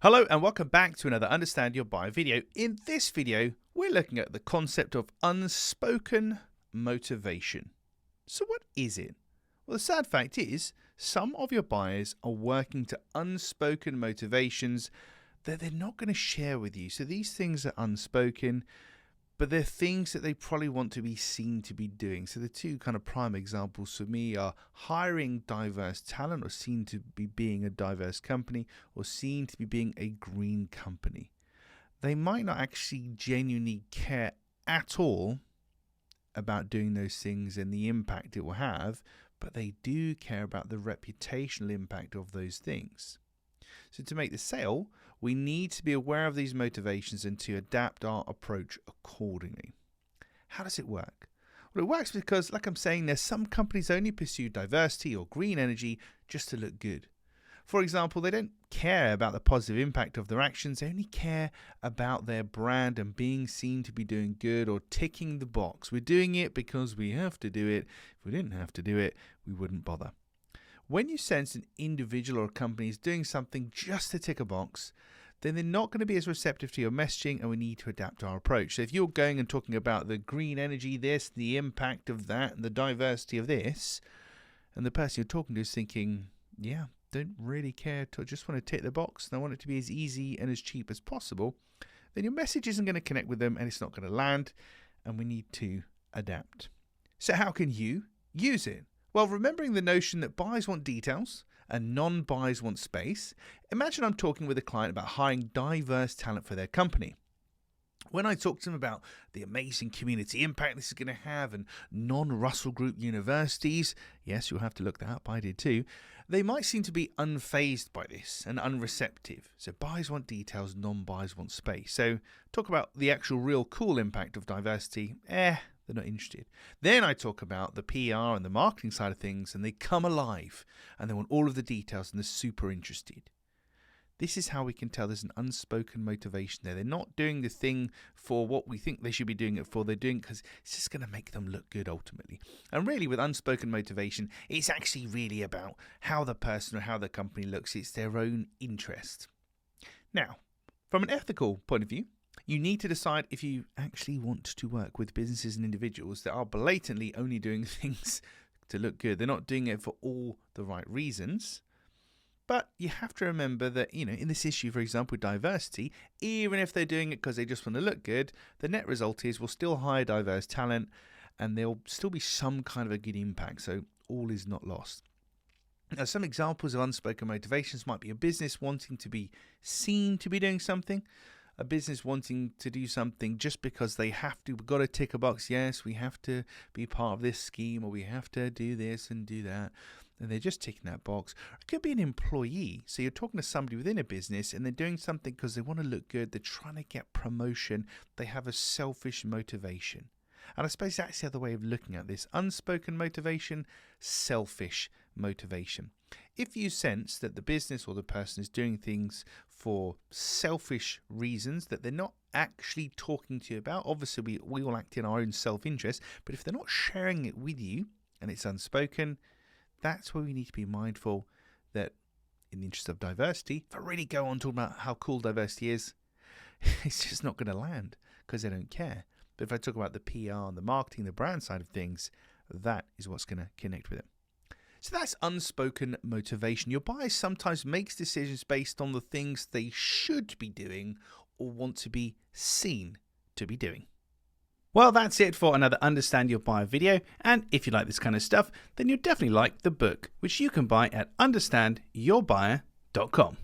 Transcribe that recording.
Hello and welcome back to another Understand Your Buyer video. In this video, we're looking at the concept of unspoken motivation. So what is it? Well, the sad fact is, some of your buyers are working to unspoken motivations that they're not going to share with you. So these things are unspoken, but they're things that they probably want to be seen to be doing. So the two kind of prime examples for me are hiring diverse talent, or seen to be being a diverse company, or seen to be being a green company. They might not actually genuinely care at all about doing those things and the impact it will have, but they do care about the reputational impact of those things. So to make the sale, we need to be aware of these motivations and to adapt our approach accordingly. How does it work? Well, it works because, like I'm saying, there's some companies only pursue diversity or green energy just to look good. For example, they don't care about the positive impact of their actions, they only care about their brand and being seen to be doing good or ticking the box. We're doing it because we have to do it. If we didn't have to do it, we wouldn't bother. When you sense an individual or a company is doing something just to tick a box, then they're not going to be as receptive to your messaging, and we need to adapt our approach. So if you're going and talking about the green energy, this, the impact of that, and the diversity of this, and the person you're talking to is thinking, yeah, don't really care, just want to tick the box, and I want it to be as easy and as cheap as possible, then your message isn't going to connect with them and it's not going to land, and we need to adapt. So how can you use it? Well, remembering the notion that buyers want details and non-buyers want space, imagine I'm talking with a client about hiring diverse talent for their company. When I talk to them about the amazing community impact this is going to have and non-Russell Group universities, yes, you'll have to look that up, I did too, they might seem to be unfazed by this and unreceptive. So buyers want details, non-buyers want space. So talk about the actual real cool impact of diversity, they're not interested. Then I talk about the PR and the marketing side of things, and they come alive and they want all of the details and they're super interested. This is how we can tell there's an unspoken motivation there. They're not doing the thing for what we think they should be doing it for. They're doing it because it's just going to make them look good ultimately. And really, with unspoken motivation, it's actually really about how the person or how the company looks. It's their own interest. Now, from an ethical point of view, you need to decide if you actually want to work with businesses and individuals that are blatantly only doing things to look good. They're not doing it for all the right reasons. But you have to remember that, in this issue, for example, with diversity, even if they're doing it because they just want to look good, the net result is we'll still hire diverse talent and there'll still be some kind of a good impact. So all is not lost. Now, some examples of unspoken motivations might be a business wanting to be seen to be doing something, a business wanting to do something just because they have to. We've got to tick a box. Yes, we have to be part of this scheme, or we have to do this and do that. And they're just ticking that box. It could be an employee. So you're talking to somebody within a business and they're doing something because they want to look good. They're trying to get promotion. They have a selfish motivation. And I suppose that's the other way of looking at this. Unspoken motivation, selfish motivation. If you sense that the business or the person is doing things for selfish reasons that they're not actually talking to you about, obviously we all act in our own self-interest, but if they're not sharing it with you and it's unspoken, that's where we need to be mindful that in the interest of diversity, if I really go on talking about how cool diversity is, it's just not going to land because they don't care. But if I talk about the PR and the marketing, the brand side of things, that is what's going to connect with it. So that's unspoken motivation. Your buyer sometimes makes decisions based on the things they should be doing or want to be seen to be doing. Well, that's it for another Understand Your Buyer video. And if you like this kind of stuff, then you'll definitely like the book, which you can buy at understandyourbuyer.com.